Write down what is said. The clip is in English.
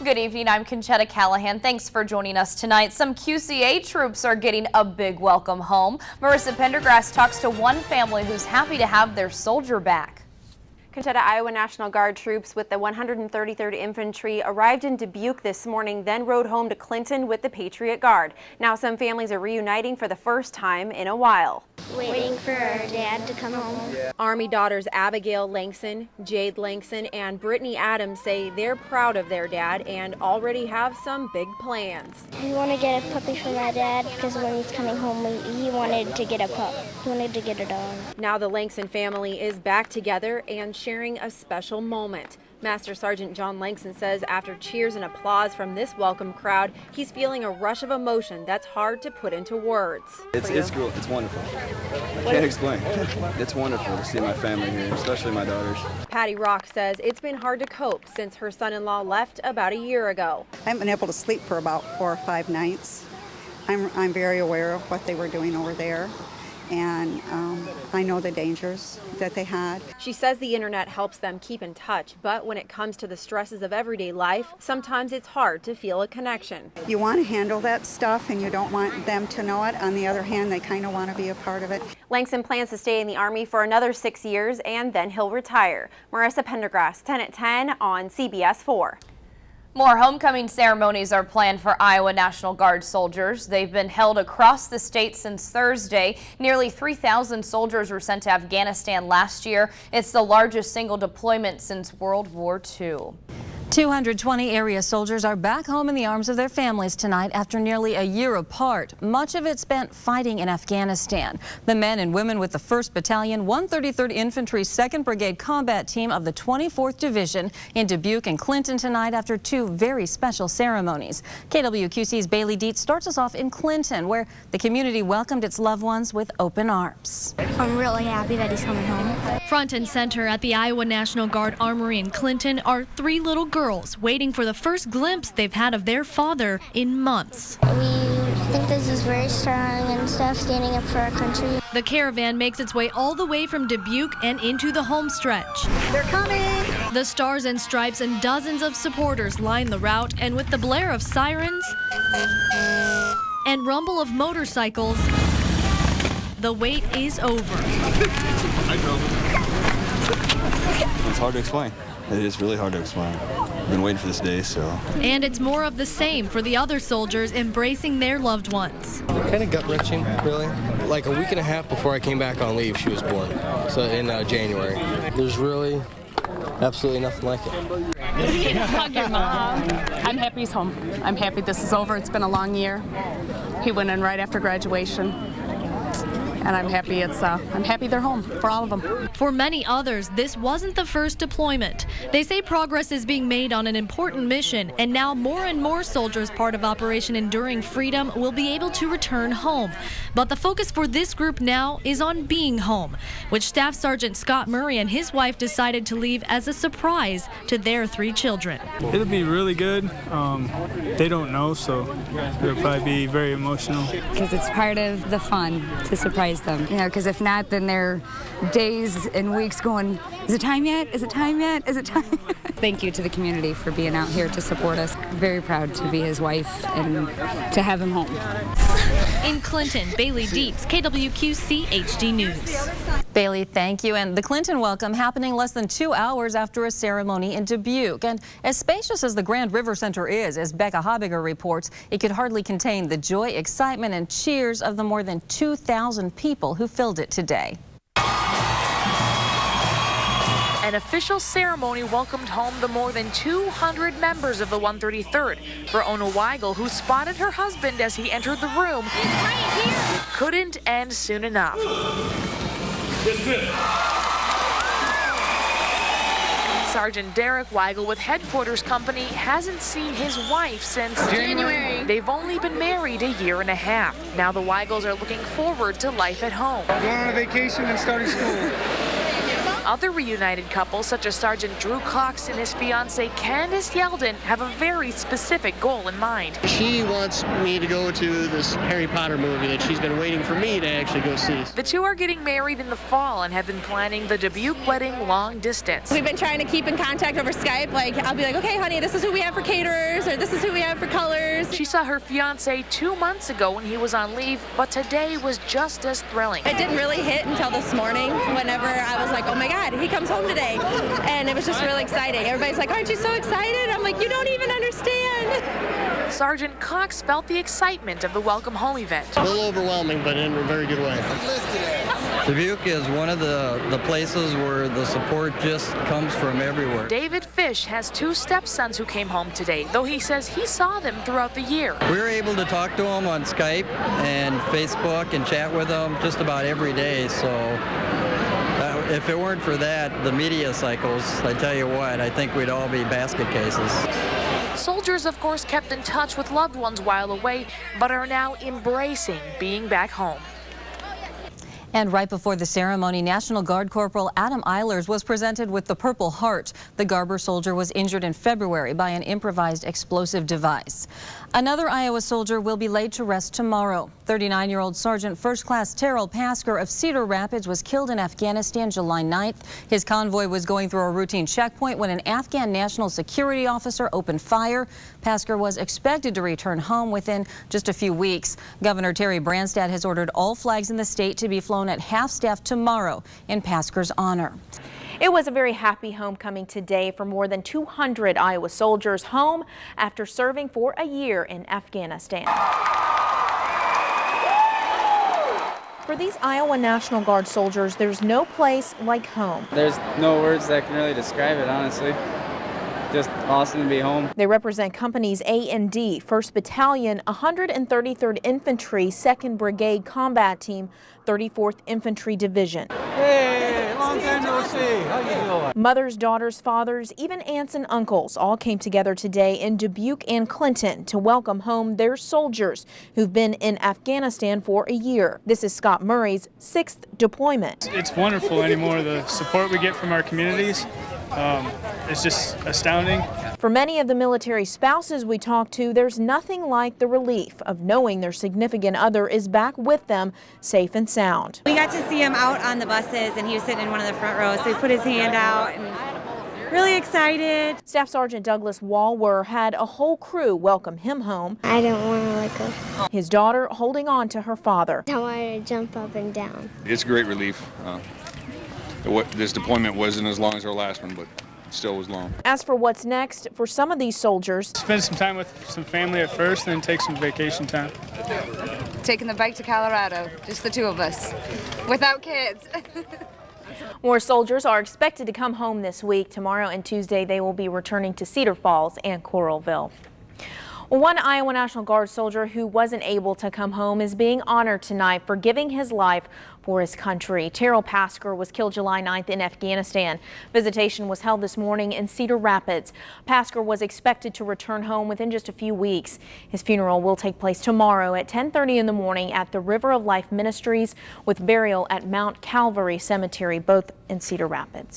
Good evening, I'm Conchetta Callahan. Thanks for joining us tonight. Some QCA troops are getting a big welcome home. Marissa Pendergrass talks to one family who's happy to have their soldier back. Conchetta, Iowa National Guard troops with the 133rd Infantry arrived in Dubuque this morning, then rode home to Clinton with the Patriot Guard. Now some families are reuniting for the first time in a while. Waiting for our dad to come home. Army daughters Abigail Langston, Jade Langston, and Brittany Adams say they're proud of their dad and already have some big plans. We want to get a puppy for my dad because when he's coming home, he wanted to get a pup. He wanted to get a dog. Now the Langston family is back together and sharing a special moment. Master Sergeant John Langston says after cheers and applause from this welcome crowd, he's feeling a rush of emotion that's hard to put into words. It's cool. It's wonderful. I can't explain. It's wonderful to see my family here, especially my daughters. Patty Rock says it's been hard to cope since her son-in-law left about a year ago. I haven't been able to sleep for about 4 or 5 nights. I'm very aware of what they were doing over there. And I know the dangers that they had. She says the internet helps them keep in touch, but when it comes to the stresses of everyday life, sometimes it's hard to feel a connection. You want to handle that stuff and you don't want them to know it. On the other hand, they kind of want to be a part of it. Langston plans to stay in the Army for another 6 years and then he'll retire. Marissa Pendergrass, 10 at 10 on CBS 4. More homecoming ceremonies are planned for Iowa National Guard soldiers. They've been held across the state since Thursday. Nearly 3,000 soldiers were sent to Afghanistan last year. It's the largest single deployment since World War II. 220 area soldiers are back home in the arms of their families tonight after nearly a year apart. Much of it spent fighting in Afghanistan. The men and women with the 1st Battalion, 133rd Infantry 2nd Brigade Combat Team of the 24th Division in Dubuque and Clinton tonight after 2 very special ceremonies. KWQC's Bailey Dietz starts us off in Clinton, where the community welcomed its loved ones with open arms. I'm really happy that he's coming home. Front and center at the Iowa National Guard Armory in Clinton are 3 little girls waiting for the first glimpse they've had of their father in months. We think this is very strong and stuff, standing up for our country. The caravan makes its way all the way from Dubuque and into the home stretch. They're coming! The Stars and Stripes and dozens of supporters line the route, and with the blare of sirens and rumble of motorcycles, the wait is over. It's hard to explain. It is really hard to explain. I've been waiting for this day, so. And it's more of the same for the other soldiers embracing their loved ones. Kind of gut-wrenching, really. Like a week and a half before I came back on leave, she was born. So in January. There's really absolutely nothing like it. You get to hug your mom. I'm happy he's home. I'm happy this is over. It's been a long year. He went in right after graduation. And I'm happy they're home for all of them. For many others, this wasn't the first deployment. They say progress is being made on an important mission, and now more and more soldiers part of Operation Enduring Freedom will be able to return home. But the focus for this group now is on being home, which Staff Sergeant Scott Murray and his wife decided to leave as a surprise to their 3 children. It'll be really good. They don't know, so it'll probably be very emotional. Because it's part of the fun to surprise them, because if not, then they're days and weeks going, is it time yet? Is it time yet? Is it time? Thank you to the community for being out here to support us. Very proud to be his wife and to have him home. In Clinton, Bailey Dietz, KWQC HD News. Bailey, thank you. And the Clinton welcome happening less than 2 hours after a ceremony in Dubuque. And as spacious as the Grand River Center is, as Becca Hobbiger reports, it could hardly contain the joy, excitement, and cheers of the more than 2,000 people who filled it today. An official ceremony welcomed home the more than 200 members of the 133rd. For Ona Weigel, who spotted her husband as he entered the room, right here, couldn't end soon enough. Sergeant Derek Weigel with Headquarters Company hasn't seen his wife since January. They've only been married a year and a half. Now the Weigels are looking forward to life at home. Going on a vacation and starting school. Other reunited couples, such as Sergeant Drew Cox and his fiancée Candace Yeldon, have a very specific goal in mind. She wants me to go to this Harry Potter movie that she's been waiting for me to actually go see. The two are getting married in the fall and have been planning the Dubuque wedding long distance. We've been trying to keep in contact over Skype. Like, I'll be like, okay, honey, this is who we have for caterers, or this is who we have for colors. She saw her fiancé 2 months ago when he was on leave, but today was just as thrilling. It didn't really hit until this morning whenever I was like, oh my God, he comes home today. And it was just really exciting. Everybody's like, aren't you so excited? I'm like, you don't even understand. Sergeant Cox felt the excitement of the welcome home event. A little overwhelming, but in a very good way. Dubuque is one of the places where the support just comes from everywhere. David Fish has 2 stepsons who came home today, though he says he saw them throughout the year. We were able to talk to them on Skype and Facebook and chat with them just about every day, so if it weren't for that, the media cycles, I tell you what, I think we'd all be basket cases. Soldiers, of course, kept in touch with loved ones while away, but are now embracing being back home. And right before the ceremony, National Guard Corporal Adam Eilers was presented with the Purple Heart. The Garber soldier was injured in February by an improvised explosive device. Another Iowa soldier will be laid to rest tomorrow. 39-year-old Sergeant First Class Terrell Pasker of Cedar Rapids was killed in Afghanistan July 9th. His convoy was going through a routine checkpoint when an Afghan national security officer opened fire. Pasker was expected to return home within just a few weeks. Governor Terry Branstad has ordered all flags in the state to be flown at half-staff tomorrow in Pasker's honor. It was a very happy homecoming today for more than 200 Iowa soldiers home after serving for a year in Afghanistan. For these Iowa National Guard soldiers, there's no place like home. There's no words that can really describe it, honestly. Just awesome to be home. They represent companies A and D, 1st Battalion, 133rd Infantry, 2nd Brigade Combat Team, 34th Infantry Division. Hey, long time no see. How you doing? Mothers, daughters, fathers, even aunts and uncles all came together today in Dubuque and Clinton to welcome home their soldiers who've been in Afghanistan for a year. This is Scott Murray's 6th deployment. It's wonderful anymore, the support we get from our communities. It's just astounding. For many of the military spouses we talked to, there's nothing like the relief of knowing their significant other is back with them, safe and sound. We got to see him out on the buses, and he was sitting in one of the front rows, so he put his hand out and really excited. Staff Sergeant Douglas Walwer had a whole crew welcome him home. I don't want to let go. His daughter holding on to her father. I wanted to jump up and down. It's a great relief. This deployment wasn't as long as our last one, but it still was long. As for what's next, for some of these soldiers, spend some time with some family at first, then take some vacation time. Taking the bike to Colorado, just the 2 of us, without kids. more soldiers are expected to come home this week. Tomorrow and Tuesday, they will be returning to Cedar Falls and Coralville. One Iowa National Guard soldier who wasn't able to come home is being honored tonight for giving his life for his country. Terrell Pasker was killed July 9th in Afghanistan. Visitation was held this morning in Cedar Rapids. Pasker was expected to return home within just a few weeks. His funeral will take place tomorrow at 10:30 in the morning at the River of Life Ministries with burial at Mount Calvary Cemetery, both in Cedar Rapids.